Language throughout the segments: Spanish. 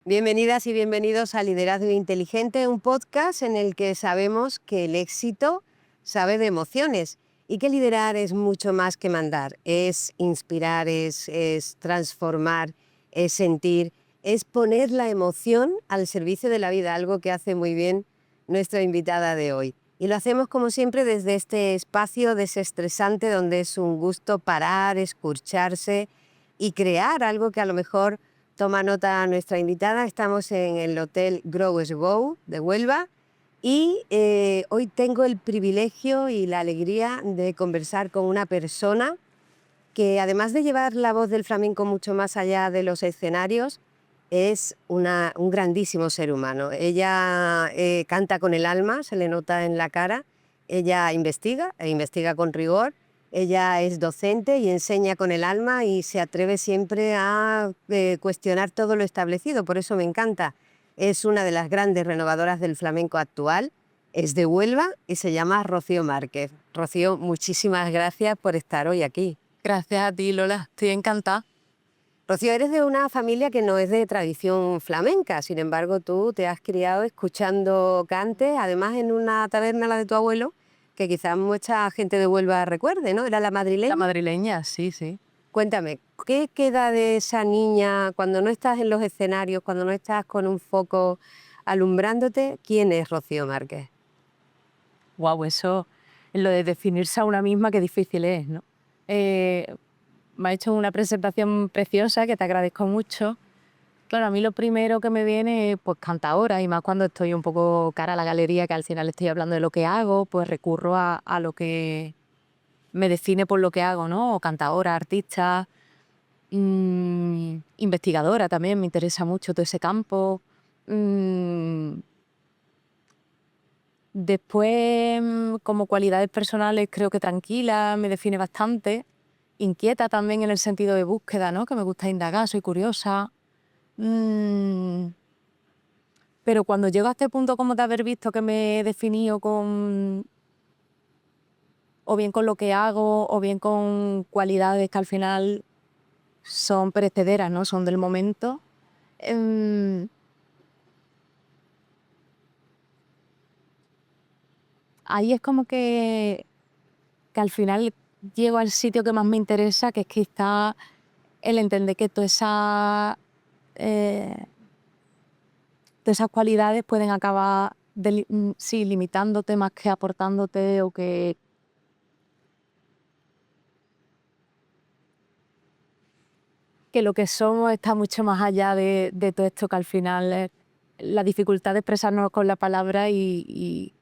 Bienvenidas y bienvenidos a Liderazgo Inteligente, un podcast en el que sabemos que el éxito sabe de emociones y que liderar es mucho más que mandar, es inspirar, es transformar, es sentir, es poner la emoción al servicio de la vida, algo que hace muy bien nuestra invitada de hoy. Y lo hacemos como siempre desde este espacio desestresante donde es un gusto parar, escucharse y crear algo que a lo mejor toma nota nuestra invitada. Estamos en el Hotel Grow Go de Huelva y hoy tengo el privilegio y la alegría de conversar con una persona que, además de llevar la voz del flamenco mucho más allá de los escenarios, es un grandísimo ser humano. Ella canta con el alma, se le nota en la cara. Ella investiga, e investiga con rigor. Ella es docente y enseña con el alma y se atreve siempre a cuestionar todo lo establecido. Por eso me encanta. Es una de las grandes renovadoras del flamenco actual. Es de Huelva y se llama Rocío Márquez. Rocío, muchísimas gracias por estar hoy aquí. Gracias a ti, Lola. Estoy encantada. Rocío, eres de una familia que no es de tradición flamenca, sin embargo tú te has criado escuchando cante, además en una taberna, la de tu abuelo, que quizás mucha gente de Huelva recuerde, ¿no? Era la La madrileña. madrileña, sí, sí. Cuéntame, ¿qué queda de esa niña cuando no estás en los escenarios, cuando no estás con un foco alumbrándote? ¿Quién es Rocío Márquez? Guau, eso, lo de definirse a una misma, qué difícil es, ¿no? Eh, Me ha hecho una presentación preciosa que te agradezco mucho. Claro, a mí lo primero que me viene, pues cantadora, y más cuando estoy un poco cara a la galería, que al final estoy hablando de lo que hago, pues recurro a lo que me define por lo que hago, ¿no? O cantadora, artista, investigadora también, me interesa mucho todo ese campo. Mm, Después, como cualidades personales, creo que tranquila, me define bastante. Inquieta también en el sentido de búsqueda, ¿no? Que me gusta indagar, soy curiosa. Mm, pero cuando llego a este punto como de haber visto que me he definido con, o bien con lo que hago, o bien con cualidades que al final son perecederas, ¿no? Son del momento. em, Ahí es como que al final llego al sitio que más me interesa, que es quizá el entender que eh, todas esas cualidades pueden acabar sí, limitándote más que aportándote, o que lo que somos está mucho más allá de todo esto, que al final es la dificultad de expresarnos con la palabra y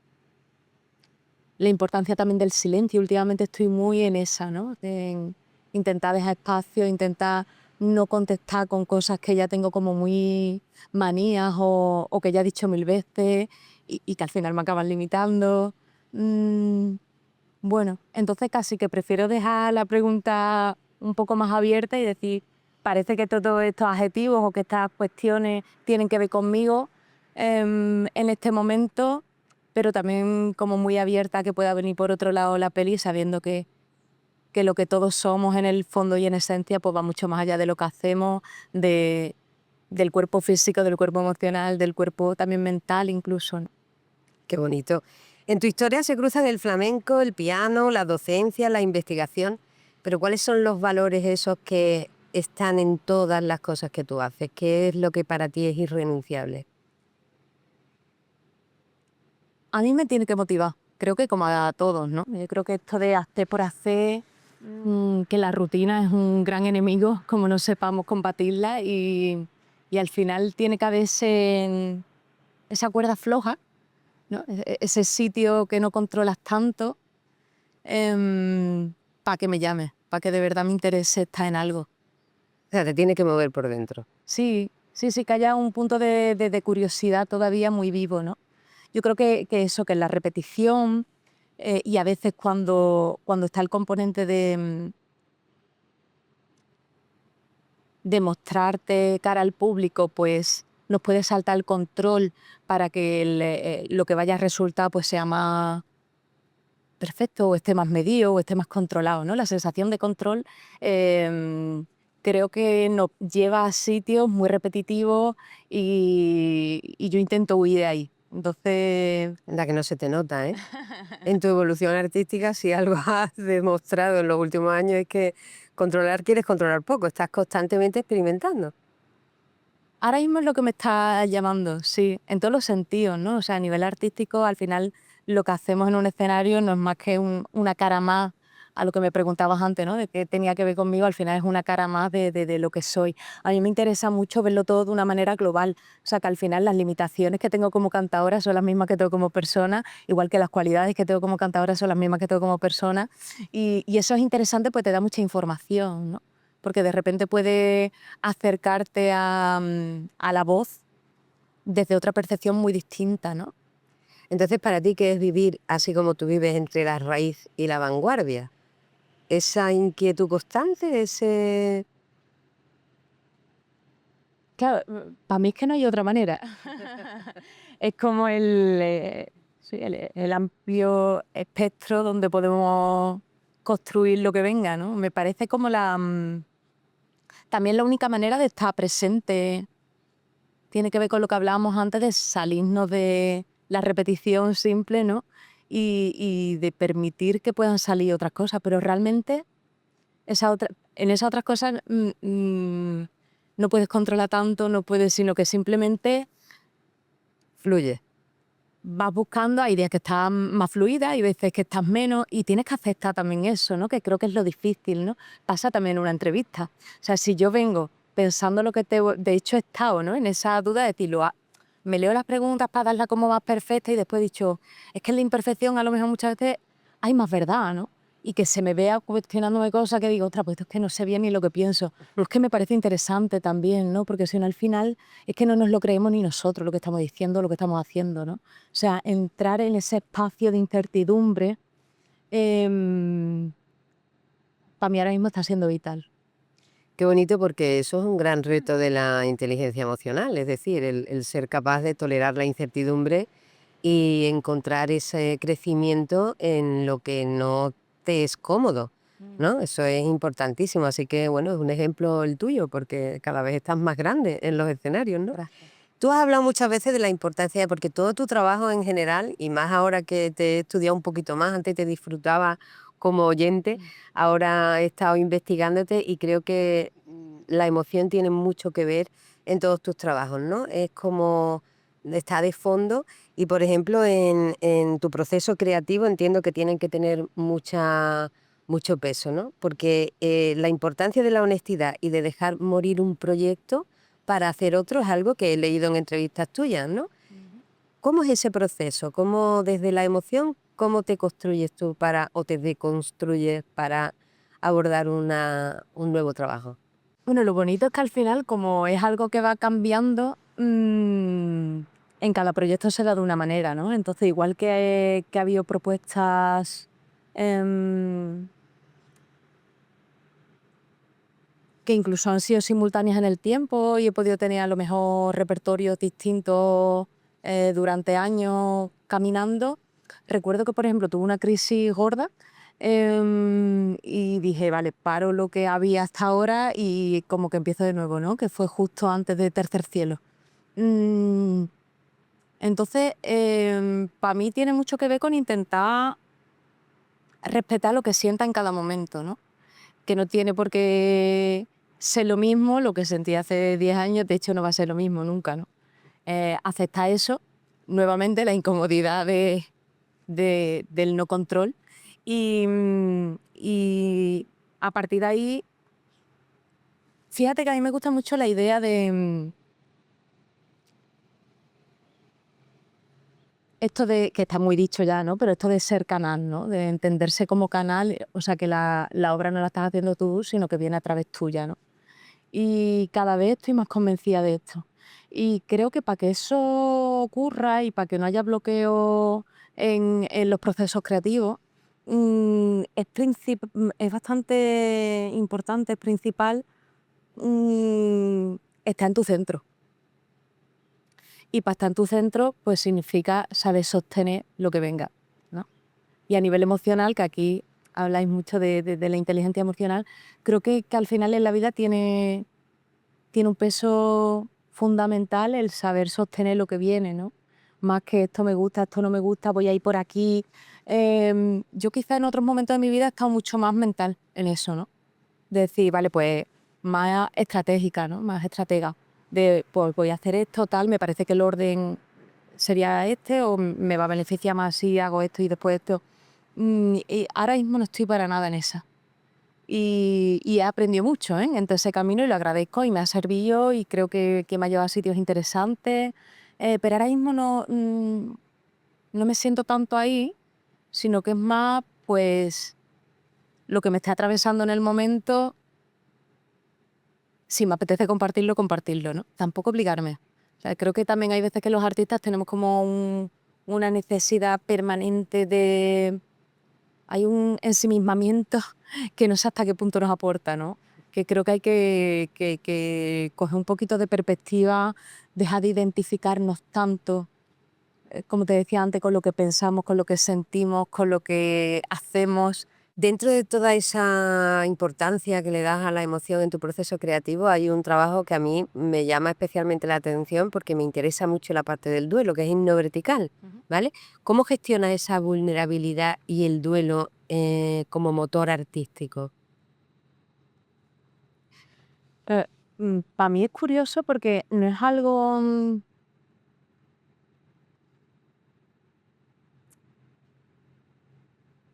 la importancia también del silencio. Últimamente estoy muy en esa, ¿no? En intentar dejar espacio, intentar no contestar con cosas que ya tengo como muy manías, o que ya he dicho mil veces y que al final me acaban limitando. Mm, bueno, entonces casi que prefiero dejar la pregunta un poco más abierta y decir, parece que todos estos adjetivos o que estas cuestiones tienen que ver conmigo en este momento, pero también como muy abierta a que pueda venir por otro lado la peli, sabiendo que lo que todos somos en el fondo y en esencia pues va mucho más allá de lo que hacemos, del cuerpo físico, del cuerpo emocional, del cuerpo también mental incluso, ¿no? Qué bonito. En tu historia se cruzan el flamenco, el piano, la docencia, la investigación, pero ¿cuáles son los valores esos que están en todas las cosas que tú haces? ¿Qué es lo que para ti es irrenunciable? A mí me tiene que motivar, creo que como a todos, ¿no? Yo creo que esto de hacer por hacer, que la rutina es un gran enemigo, como no sepamos combatirla, y al final tiene que haber esa cuerda floja, ¿no? Ese sitio que no controlas tanto, para que me llame, para que de verdad me interese estar en algo. O sea, te tiene que mover por dentro. Sí, sí, sí, que haya un punto de curiosidad todavía muy vivo, ¿no? Yo creo que eso, que la repetición, y a veces cuando está el componente de mostrarte cara al público, pues nos puede saltar el control para que lo que vaya a resultar pues sea más perfecto, o esté más medido, o esté más controlado, ¿no? La sensación de control, creo que nos lleva a sitios muy repetitivos y yo intento huir de ahí. Entonces, Anda que no se te nota, ¿eh? En tu evolución artística, si algo has demostrado en los últimos años es que quieres controlar poco, estás constantemente experimentando. ahora mismo es lo que me está llamando, sí, en todos los sentidos, ¿no? O sea, a nivel artístico, al final lo que hacemos en un escenario no es más que una cara más a lo que me preguntabas antes, ¿no? De qué tenía que ver conmigo, al final es una cara más de lo que soy. A mí me interesa mucho verlo todo de una manera global, o sea, que al final las limitaciones que tengo como cantadora son las mismas que tengo como persona, igual que las cualidades que tengo como cantadora son las mismas que tengo como persona, y eso es interesante, pues te da mucha información, ¿no? Porque de repente puede acercarte a la voz desde otra percepción muy distinta, ¿no? Entonces, para ti, ¿qué es vivir así como tú vives entre la raíz y la vanguardia? Esa inquietud constante, ese... Claro, para mí es que no hay otra manera. Es como sí, el amplio espectro donde podemos construir lo que venga, ¿no? Me parece como también la única manera de estar presente. Tiene que ver con lo que hablábamos antes de salirnos de la repetición simple, ¿no? Y de permitir que puedan salir otras cosas, pero realmente en esas otras cosas no puedes controlar tanto, no puedes, sino que simplemente fluye. vas buscando, hay días que estás más fluida, hay veces que estás menos, y tienes que aceptar también eso, ¿no? Que creo que es lo difícil, ¿no? Pasa también en una entrevista. O sea, si yo vengo pensando lo que de hecho he estado, ¿no? En esa duda de decirlo, me leo las preguntas para darla como más perfecta y después he dicho, es que en la imperfección a lo mejor muchas veces hay más verdad, ¿no? Y que se me vea cuestionándome cosas que digo, ostras, pues esto es que no sé bien ni lo que pienso. Pues que me parece interesante también, ¿no? Porque si no, al final es que no nos lo creemos ni nosotros lo que estamos diciendo, lo que estamos haciendo, ¿no? O sea, entrar en ese espacio de incertidumbre, para mí ahora mismo está siendo vital. Qué bonito porque eso es un gran reto de la inteligencia emocional, es decir, el ser capaz de tolerar la incertidumbre y encontrar ese crecimiento en lo que no te es cómodo, ¿no? Eso es importantísimo, así que bueno, es un ejemplo el tuyo porque cada vez estás más grande en los escenarios, ¿no? Gracias. Tú has hablado muchas veces de la importancia, porque todo tu trabajo en general, y más ahora que te he estudiado un poquito más, antes te disfrutaba como oyente, ahora he estado investigándote y creo que la emoción tiene mucho que ver en todos tus trabajos, ¿no? Es como está de fondo y, por ejemplo, en tu proceso creativo entiendo que tienen que tener mucho peso, ¿no? Porque la importancia de la honestidad y de dejar morir un proyecto para hacer otro es algo que he leído en entrevistas tuyas, ¿no? ¿Cómo es ese proceso? ¿Cómo desde la emoción, cómo te construyes tú para o te deconstruyes para abordar un nuevo trabajo? Bueno, lo bonito es que al final, como es algo que va cambiando, en cada proyecto se da de una manera, ¿no? Entonces, igual que ha habido propuestas em, que incluso han sido simultáneas en el tiempo y he podido tener a lo mejor repertorios distintos durante años caminando. Recuerdo que, por ejemplo, tuve una crisis gorda y dije, vale, paro lo que había hasta ahora y como que empiezo de nuevo, ¿no? Que fue justo antes de Tercer Cielo. Mm, entonces, para mí tiene mucho que ver con intentar respetar lo que sienta en cada momento, ¿no? Que no tiene por qué ser lo mismo lo que sentí hace 10 años, de hecho no va a ser lo mismo nunca, ¿no? Aceptar eso, nuevamente la incomodidad del no control y a partir de ahí, fíjate que a mí me gusta mucho la idea de esto de, que está muy dicho ya, ¿no? Pero esto de ser canal, ¿no? De entenderse como canal, o sea, que la obra no la estás haciendo tú, sino que viene a través tuya, ¿no? Y cada vez estoy más convencida de esto. Y creo que para que eso ocurra y para que no haya bloqueo en los procesos creativos, es bastante importante, es principal, mm, estar en tu centro. Y para estar en tu centro, pues significa saber sostener lo que venga, ¿no? Y a nivel emocional, que aquí habláis mucho de la inteligencia emocional, creo que al final en la vida tiene un peso fundamental el saber sostener lo que viene, ¿no? Más que esto me gusta, esto no me gusta, voy a ir por aquí. Yo quizá en otros momentos de mi vida he estado mucho más mental en eso, ¿no? De decir, vale, pues más estratégica, ¿no? Más estratega. De, pues voy a hacer esto, tal, me parece que el orden sería este o me va a beneficiar más si hago esto y después esto. Y ahora mismo no estoy para nada en esa. Y he aprendido mucho, ¿eh? En todo ese camino y lo agradezco y me ha servido y creo que me ha llevado a sitios interesantes. Pero ahora mismo no me siento tanto ahí, sino que es más, pues, lo que me está atravesando en el momento. Si me apetece compartirlo, compartirlo, ¿no? Tampoco obligarme. O sea, creo que también hay veces que los artistas tenemos como una necesidad permanente de... Hay un ensimismamiento que no sé hasta qué punto nos aporta, ¿no? Que creo que hay que coger un poquito de perspectiva, dejar de identificarnos tanto, como te decía antes, con lo que pensamos, con lo que sentimos, con lo que hacemos. Dentro de toda esa importancia que le das a la emoción en tu proceso creativo, hay un trabajo que a mí me llama especialmente la atención porque me interesa mucho la parte del duelo, que es himno vertical, Ujú. ¿vale? ¿Cómo gestionas esa vulnerabilidad y el duelo como motor artístico? Para mí es curioso porque no es algo...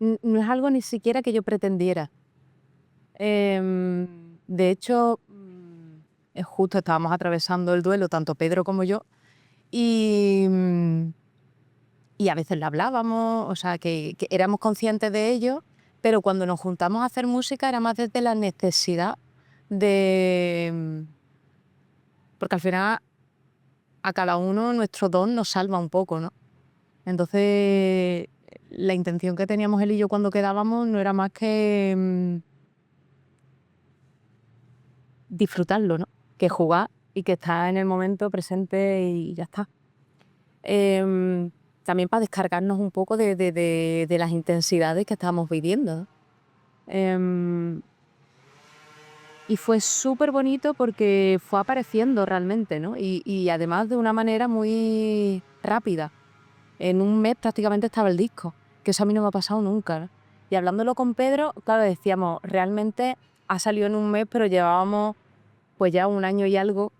no es algo ni siquiera que yo pretendiera. De hecho, justo estábamos atravesando el duelo, tanto Pedro como yo, y, y a veces lo hablábamos, o sea, que éramos conscientes de ello, pero cuando nos juntamos a hacer música era más desde la necesidad de... porque al final a cada uno nuestro don nos salva un poco, ¿no? Entonces, la intención que teníamos él y yo cuando quedábamos no era más que disfrutarlo, ¿no? Que jugar y que estar en el momento presente y ya está. Em, También para descargarnos un poco de las intensidades que estábamos viviendo, ¿no? Em, y fue súper bonito porque fue apareciendo realmente, ¿no? Y además de una manera muy rápida. En un mes prácticamente estaba el disco, que eso a mí no me ha pasado nunca, ¿no? Y hablándolo con Pedro, claro, decíamos, realmente ha salido en un mes, pero llevábamos pues ya un año y algo,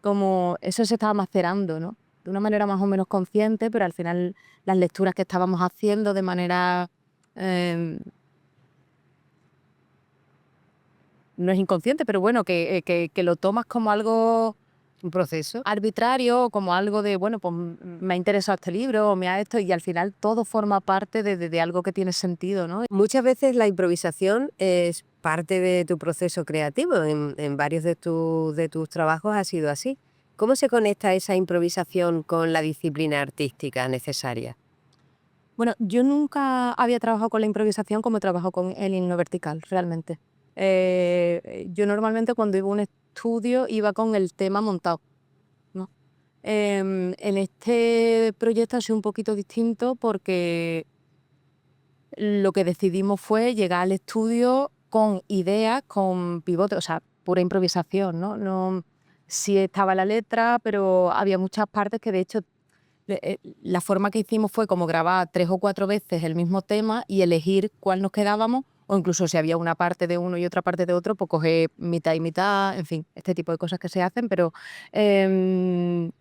como eso se estaba macerando, ¿no? De una manera más o menos consciente, pero al final las lecturas que estábamos haciendo de manera... eh, no es inconsciente, pero bueno, que lo tomas como algo Un proceso. arbitrario, como algo de, bueno, pues me ha interesado este libro, o me ha esto, y al final todo forma parte de algo que tiene sentido, ¿no? Muchas veces la improvisación es parte de tu proceso creativo. En varios de tus trabajos ha sido así. ¿Cómo se conecta esa improvisación con la disciplina artística necesaria? Bueno, yo nunca había trabajado con la improvisación como trabajo con el himno vertical, realmente. Yo normalmente cuando iba a un estudio iba con el tema montado, ¿no? En este proyecto ha sido un poquito distinto porque lo que decidimos fue llegar al estudio con ideas, con pivotes, o sea, pura improvisación, ¿no? Sí estaba la letra, pero había muchas partes que de hecho la forma que hicimos fue como grabar 3 o 4 veces el mismo tema y elegir cuál nos quedábamos, o incluso si había una parte de uno y otra parte de otro, pues coger mitad y mitad, en fin, este tipo de cosas que se hacen, pero em,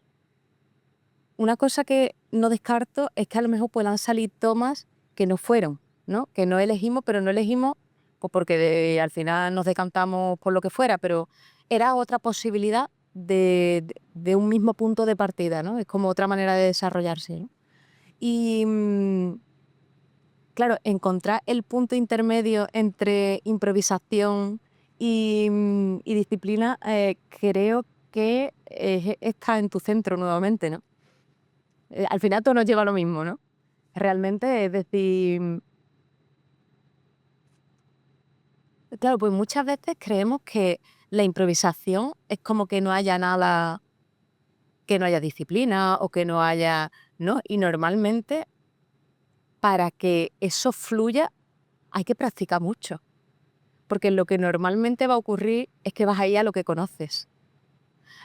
una cosa que no descarto es que a lo mejor puedan salir tomas que no fueron, ¿no? Que no elegimos, pero no elegimos pues porque al final nos decantamos por lo que fuera, pero era otra posibilidad de un mismo punto de partida, ¿no? Es como otra manera de desarrollarse, ¿no? Y claro, encontrar el punto intermedio entre improvisación y disciplina, creo que está en tu centro nuevamente, ¿no? Al final todo nos lleva a lo mismo, ¿no? Realmente, es decir, claro, pues muchas veces creemos que la improvisación es como que no haya nada, que no haya disciplina o que no haya, ¿no? Y normalmente para que eso fluya hay que practicar mucho, porque lo que normalmente va a ocurrir es que vas a ir a lo que conoces.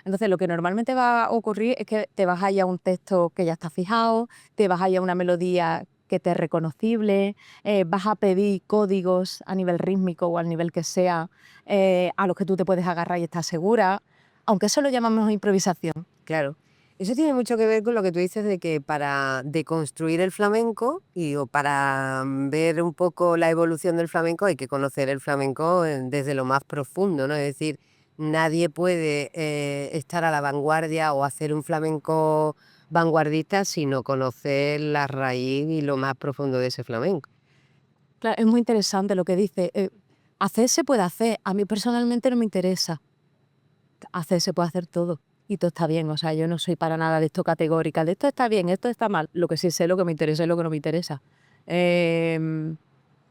Entonces, lo que normalmente va a ocurrir es que te vas a ir a un texto que ya está fijado, te vas a ir a una melodía que te es reconocible, vas a pedir códigos a nivel rítmico o al nivel que sea, a los que tú te puedes agarrar y estás segura, aunque eso lo llamamos improvisación. Claro. Eso tiene mucho que ver con lo que tú dices de que para deconstruir el flamenco o para ver un poco la evolución del flamenco hay que conocer el flamenco desde lo más profundo, ¿no? Es decir, nadie puede estar a la vanguardia o hacer un flamenco vanguardista si no conocer la raíz y lo más profundo de ese flamenco. Claro, es muy interesante lo que dice. Hacer se puede hacer, a mí personalmente no me interesa. Hacer se puede hacer todo y todo está bien. O sea, yo no soy para nada de esto categórica, de esto está bien, esto está mal. Lo que sí sé, lo que me interesa y lo que no me interesa. Em,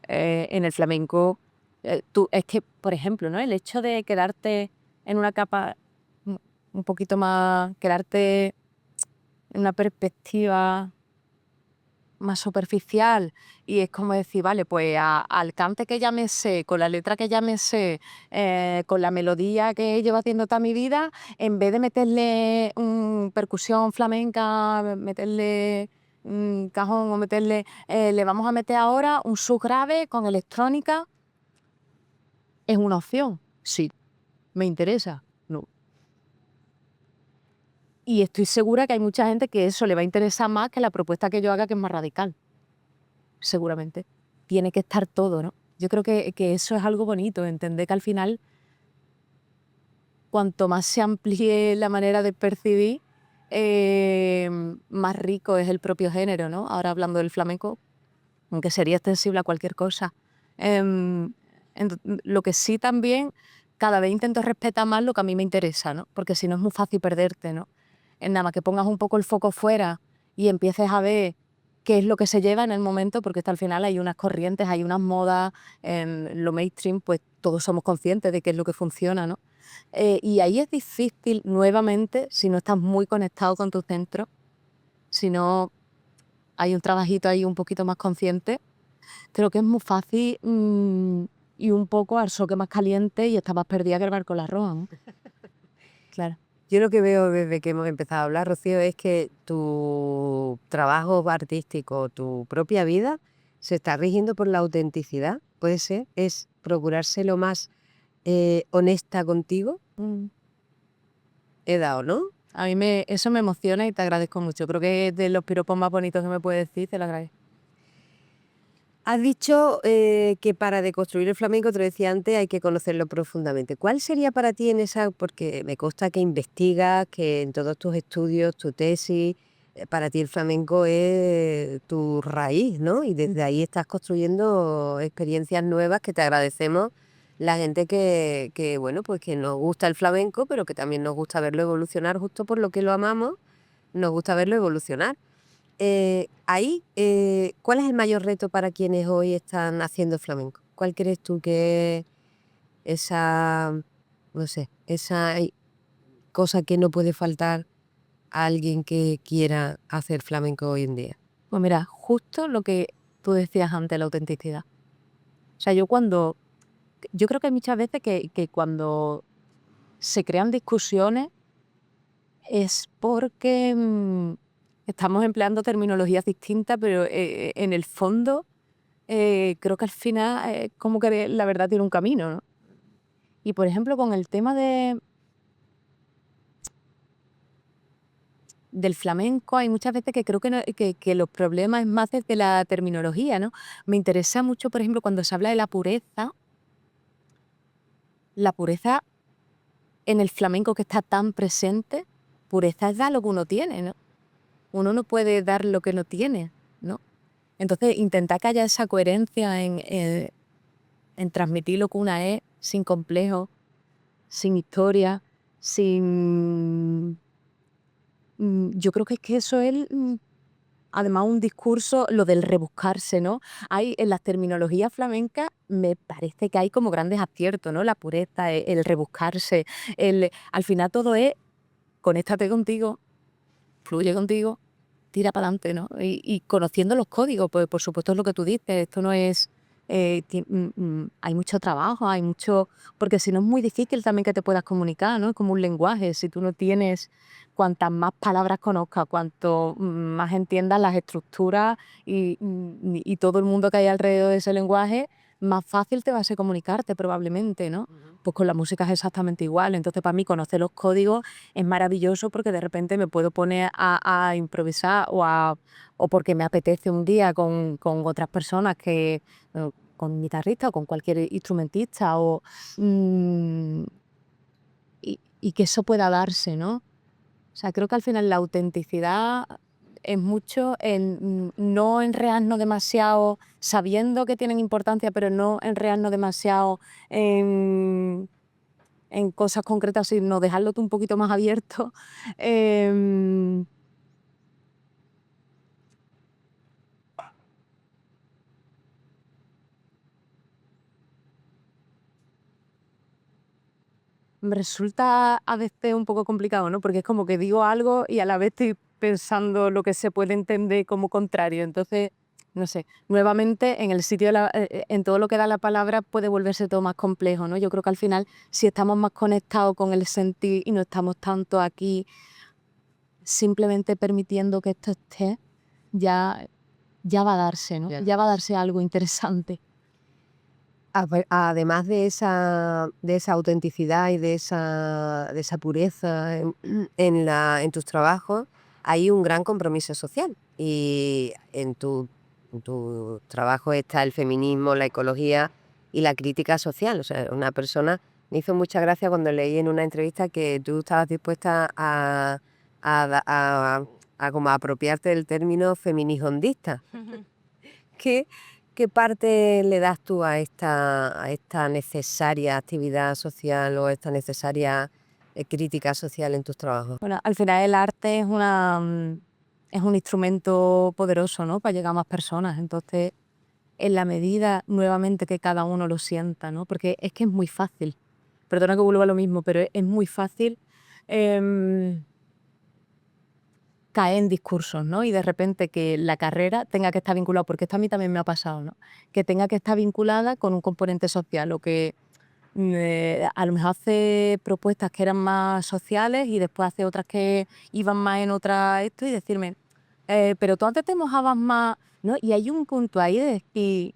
en el flamenco, es que, por ejemplo, ¿no? El hecho de quedarte en una capa un poquito más, quedarte en una perspectiva más superficial y es como decir, vale, pues al cante que ya me sé, con la letra que ya me sé, con la melodía que llevo haciendo toda mi vida, en vez de meterle percusión flamenca, meterle cajón o meterle, le vamos a meter ahora un subgrave con electrónica, es una opción. Sí, me interesa. No. Y estoy segura que hay mucha gente que eso le va a interesar más que la propuesta que yo haga, que es más radical. Seguramente. Tiene que estar todo, ¿no? Yo creo que eso es algo bonito, entender que al final, cuanto más se amplíe la manera de percibir, más rico es el propio género, ¿no? Ahora hablando del flamenco, aunque sería extensible a cualquier cosa. Em, lo que sí también, cada vez intento respetar más lo que a mí me interesa, ¿no? Porque si no es muy fácil perderte, ¿no? En nada más que pongas un poco el foco fuera y empieces a ver qué es lo que se lleva en el momento, porque hasta al final hay unas corrientes, hay unas modas, en lo mainstream, pues todos somos conscientes de qué es lo que funciona, ¿no? Y ahí es difícil, nuevamente, si no estás muy conectado con tu centro, si no hay un trabajito ahí un poquito más consciente, creo que es muy fácil y un poco al soque más caliente y estás más perdida que el barco la roa, ¿no? Claro. Yo lo que veo desde que hemos empezado a hablar, Rocío, es que tu trabajo artístico, tu propia vida, se está rigiendo por la autenticidad. ¿Puede ser? Es procurarse lo más honesta contigo. Mm. He dado, ¿no? A mí eso me emociona y te agradezco mucho. Creo que es de los piropos más bonitos que me puedes decir, te lo agradezco. Has dicho que para deconstruir el flamenco, te lo decía antes, hay que conocerlo profundamente. ¿Cuál sería para ti en esa, porque me consta que investigas, que en todos tus estudios, tu tesis, para ti el flamenco es tu raíz, ¿no? Y desde ahí estás construyendo experiencias nuevas que te agradecemos la gente bueno, pues que nos gusta el flamenco, pero que también nos gusta verlo evolucionar justo por lo que lo amamos, nos gusta verlo evolucionar. ¿Cuál es el mayor reto para quienes hoy están haciendo flamenco? ¿Cuál crees tú que es esa, no sé, cosa que no puede faltar a alguien que quiera hacer flamenco hoy en día? Pues mira, justo lo que tú decías antes, la autenticidad. O sea, yo creo que hay muchas veces que cuando se crean discusiones es porque estamos empleando terminologías distintas, pero en el fondo creo que al final como que la verdad tiene un camino, ¿no? Y por ejemplo, con el tema del flamenco, hay muchas veces que creo que, que los problemas es más desde la terminología, ¿no? Me interesa mucho, por ejemplo, cuando se habla de la pureza en el flamenco que está tan presente, pureza es dar lo que uno tiene, ¿no? Uno no puede dar lo que no tiene, ¿no? Entonces, intentar que haya esa coherencia en transmitir lo que una es, sin complejo, sin historia, sin... yo creo que es que eso es, además, un discurso, lo del rebuscarse, ¿no? Hay, en las terminologías flamencas, me parece que hay como grandes aciertos, ¿no? La pureza, el rebuscarse, al final todo es, conéctate contigo, fluye contigo, tira para adelante, ¿no? Y conociendo los códigos, pues por supuesto es lo que tú dices, esto no es hay mucho trabajo, hay mucho... Porque si no es muy difícil también que te puedas comunicar, ¿no? Es como un lenguaje. Si tú no tienes, cuantas más palabras conozcas, cuanto más entiendas las estructuras y todo el mundo que hay alrededor de ese lenguaje, más fácil te va a ser comunicarte probablemente, ¿no? Pues con la música es exactamente igual. Entonces, para mí, conocer los códigos es maravilloso porque de repente me puedo poner a improvisar o porque me apetece un día con otras personas con un guitarrista o con cualquier instrumentista mm, y que eso pueda darse, ¿no? O sea, creo que al final la autenticidad es mucho en no enredarnos demasiado sabiendo que tienen importancia, pero no enredarnos demasiado en, en cosas concretas, sino dejarlo tú un poquito más abierto. Em, Me resulta a veces un poco complicado, ¿no? Porque es como que digo algo y a la vez estoy pensando lo que se puede entender como contrario. Entonces, no sé, nuevamente en el sitio en todo lo que da la palabra puede volverse todo más complejo, ¿no? Yo creo que al final, si estamos más conectados con el sentir y no estamos tanto aquí simplemente permitiendo que esto esté, ya, ya va a darse, ¿no? Ya. Ya va a darse algo interesante. Además de esa autenticidad y de esa pureza en tus trabajos, hay un gran compromiso social. Y en tu trabajo está el feminismo, la ecología y la crítica social. O sea, una persona me hizo mucha gracia cuando leí en una entrevista que tú estabas dispuesta a, da- a como apropiarte del término feminijondista. ¿Qué, qué parte le das tú a esta necesaria actividad social o esta necesaria crítica social en tus trabajos? Bueno, al final el arte es un instrumento poderoso, ¿no? Para llegar a más personas. Entonces, en la medida nuevamente que cada uno lo sienta, ¿no? Porque es que es muy fácil. Perdona que vuelva a lo mismo, pero es muy fácil em, caer en discursos, ¿no? Y de repente que la carrera tenga que estar vinculada, porque esto a mí también me ha pasado, ¿no? Que tenga que estar vinculada con un componente social o que a lo mejor hace propuestas que eran más sociales y después hace otras que iban más en otra esto y decirme, pero tú antes te mojabas más, ¿no? Y hay un punto ahí de decir,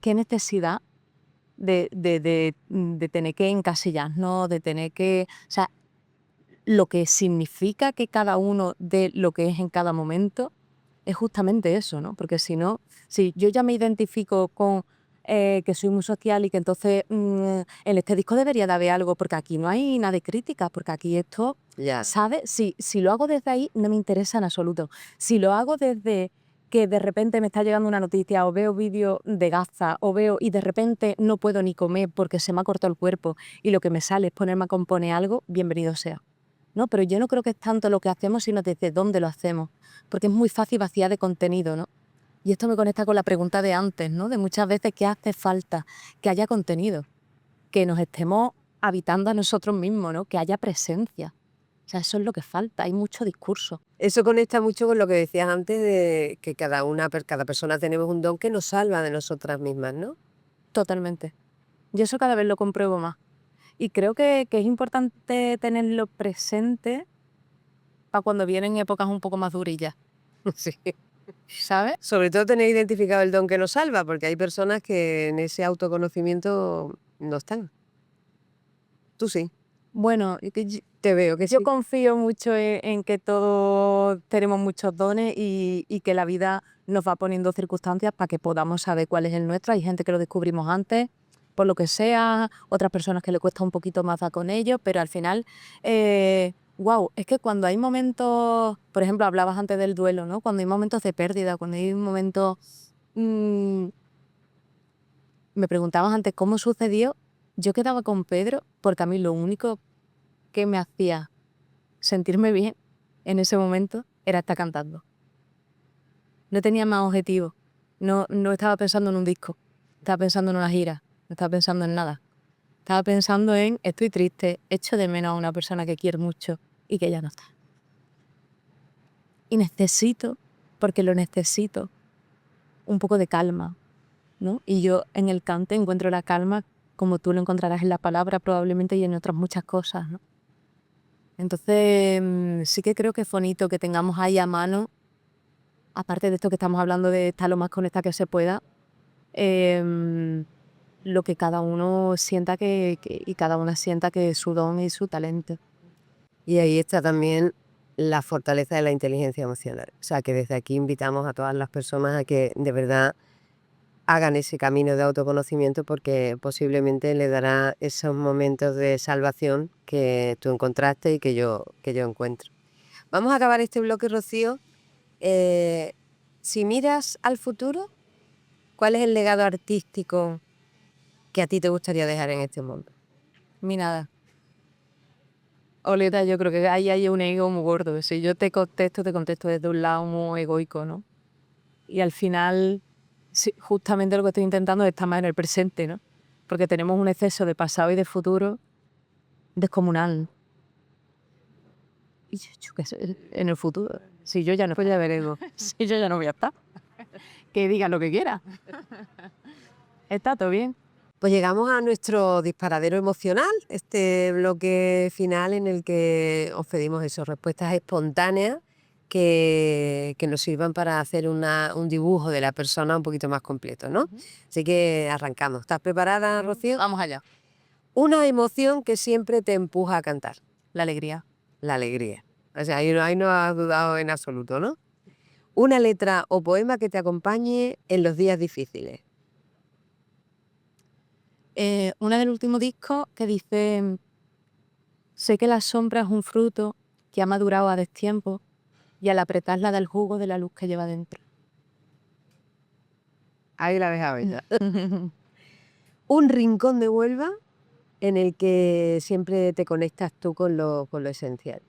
qué necesidad de tener que encasillarnos, de tener que, o sea, lo que significa que cada uno de lo que es en cada momento es justamente eso, ¿no? Porque si no, si yo ya me identifico con que soy muy social y que entonces en este disco debería de haber algo, porque aquí no hay nada de crítica, porque aquí esto, Ya, ¿sabes? Si lo hago desde ahí, no me interesa en absoluto. Si lo hago desde que de repente me está llegando una noticia o veo vídeos de Gaza o veo y de repente no puedo ni comer porque se me ha cortado el cuerpo y lo que me sale es ponerme a componer algo, bienvenido sea. ¿No? Pero yo no creo que es tanto lo que hacemos, sino desde dónde lo hacemos, porque es muy fácil vaciar de contenido, ¿no? Y esto me conecta con la pregunta de antes, ¿no? De muchas veces qué hace falta que haya contenido, que nos estemos habitando a nosotros mismos, ¿no? Que haya presencia. O sea, eso es lo que falta, hay mucho discurso. eso conecta mucho con lo que decías antes de que cada persona tenemos un don que nos salva de nosotras mismas, ¿no? Totalmente. Yo eso cada vez lo compruebo más. Y creo que es importante tenerlo presente para cuando vienen épocas un poco más durillas, Sí. ¿sabes? Sobre todo tener identificado el don que nos salva, porque hay personas que en ese autoconocimiento no están. Tú sí, Bueno, y que te veo que yo sí. confío mucho en que todos tenemos muchos dones y que la vida nos va poniendo circunstancias para que podamos saber cuál es el nuestro. Hay gente que lo descubrimos antes, por lo que sea, otras personas que le cuesta un poquito más dar con ello, pero al final, wow, es que cuando hay momentos, por ejemplo, hablabas antes del duelo, ¿no? Cuando hay momentos de pérdida, cuando hay momentos, mm, me preguntabas antes cómo sucedió, yo quedaba con Pedro porque a mí lo único que me hacía sentirme bien en ese momento era estar cantando. No tenía más objetivo. No estaba pensando en un disco. Estaba pensando en una gira. No estaba pensando en nada. Estaba pensando en estoy triste, echo de menos a una persona que quiero mucho y que ya no está. Y necesito, porque lo necesito, un poco de calma, ¿no? Y yo en el cante encuentro la calma como tú lo encontrarás en la palabra probablemente y en otras muchas cosas, ¿no? Entonces sí que creo que es bonito que tengamos ahí a mano, aparte de esto que estamos hablando de estar lo más conectada que se pueda, lo que cada uno sienta y cada una sienta que es su don y su talento. Y ahí está también la fortaleza de la inteligencia emocional. O sea, que desde aquí invitamos a todas las personas a que de verdad hagan ese camino de autoconocimiento porque posiblemente le dará esos momentos de salvación que tú encontraste y que yo encuentro. Vamos a acabar este bloque, Rocío. Si miras al futuro, ¿cuál es el legado artístico que a ti te gustaría dejar en este mundo? Mi nada. Oleta, yo creo que ahí hay un ego muy gordo. Si yo te contesto desde un lado muy egoico, ¿no? Y al final, sí, justamente lo que estoy intentando es estar más en el presente, ¿no? Porque tenemos un exceso de pasado y de futuro descomunal. Y yo qué sé, en el futuro, si yo ya no, pues ya veremos. Si yo ya no voy a estar. Que digan lo que quiera. Está todo bien. Pues llegamos a nuestro disparadero emocional, este bloque final en el que os pedimos esas respuestas espontáneas que nos sirvan para hacer un dibujo de la persona un poquito más completo, ¿no? Así que arrancamos. ¿Estás preparada, Rocío? Vamos allá. Una emoción que siempre te empuja a cantar. La alegría. La alegría. O sea, ahí no has dudado en absoluto, ¿no? Una letra o poema que te acompañe en los días difíciles. Una del último disco que dice: sé que la sombra es un fruto que ha madurado a destiempo y al apretarla da el jugo de la luz que lleva dentro. Ahí la dejaba ella. Un rincón de Huelva en el que siempre te conectas tú con lo esencial.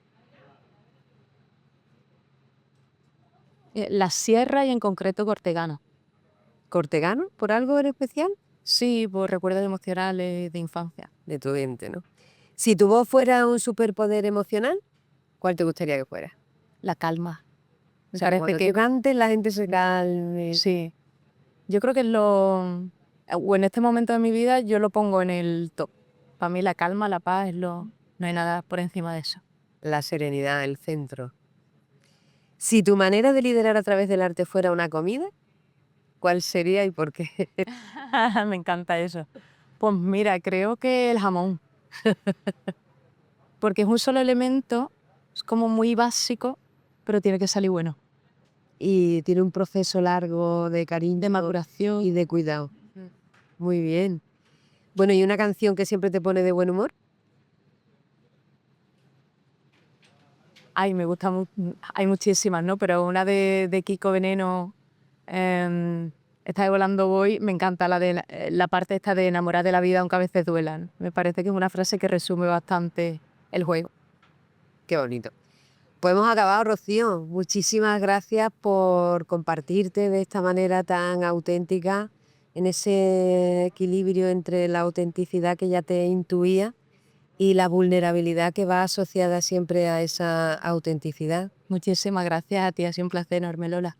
La sierra y en concreto Cortegana. ¿Cortegano? ¿Por algo en especial? Sí, por recuerdos emocionales de infancia. De tu ente, ¿no? Si tu voz fuera un superpoder emocional, ¿cuál te gustaría que fuera? La calma. O sea, cuando tú cantes, la gente se calme. Sí. Yo creo que o en este momento de mi vida yo lo pongo en el top. Para mí la calma, la paz, no hay nada por encima de eso. La serenidad, el centro. Si tu manera de liderar a través del arte fuera una comida, ¿cuál sería y por qué? Me encanta eso. Pues mira, creo que el jamón. Porque es un solo elemento, es como muy básico, pero tiene que salir bueno. Y tiene un proceso largo de cariño, De maduración. y de cuidado. Muy bien. Bueno, ¿y una canción que siempre te pone de buen humor? Ay, me gusta hay muchísimas, ¿no? Pero una de Kiko Veneno, esta de Volando Voy, me encanta la parte esta de enamorar de la vida aunque a veces duelan. Me parece que es una frase que resume bastante el juego. Qué bonito. Pues hemos acabado, Rocío. Muchísimas gracias por compartirte de esta manera tan auténtica, en ese equilibrio entre la autenticidad que ya te intuía y la vulnerabilidad que va asociada siempre a esa autenticidad. Muchísimas gracias a ti, ha sido un placer enorme, Lola.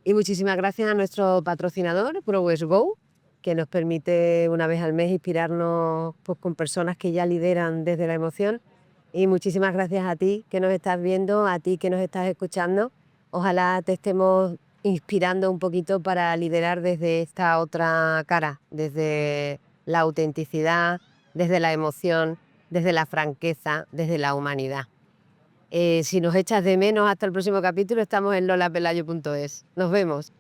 Y muchísimas gracias a nuestro patrocinador, ProWest Go, que nos permite una vez al mes inspirarnos pues, con personas que ya lideran desde la emoción. Y muchísimas gracias a ti que nos estás viendo, a ti que nos estás escuchando. Ojalá te estemos inspirando un poquito para liderar desde esta otra cara, desde la autenticidad, desde la emoción, desde la franqueza, desde la humanidad. Si nos echas de menos hasta el próximo capítulo, estamos en lolapelayo.es. Nos vemos.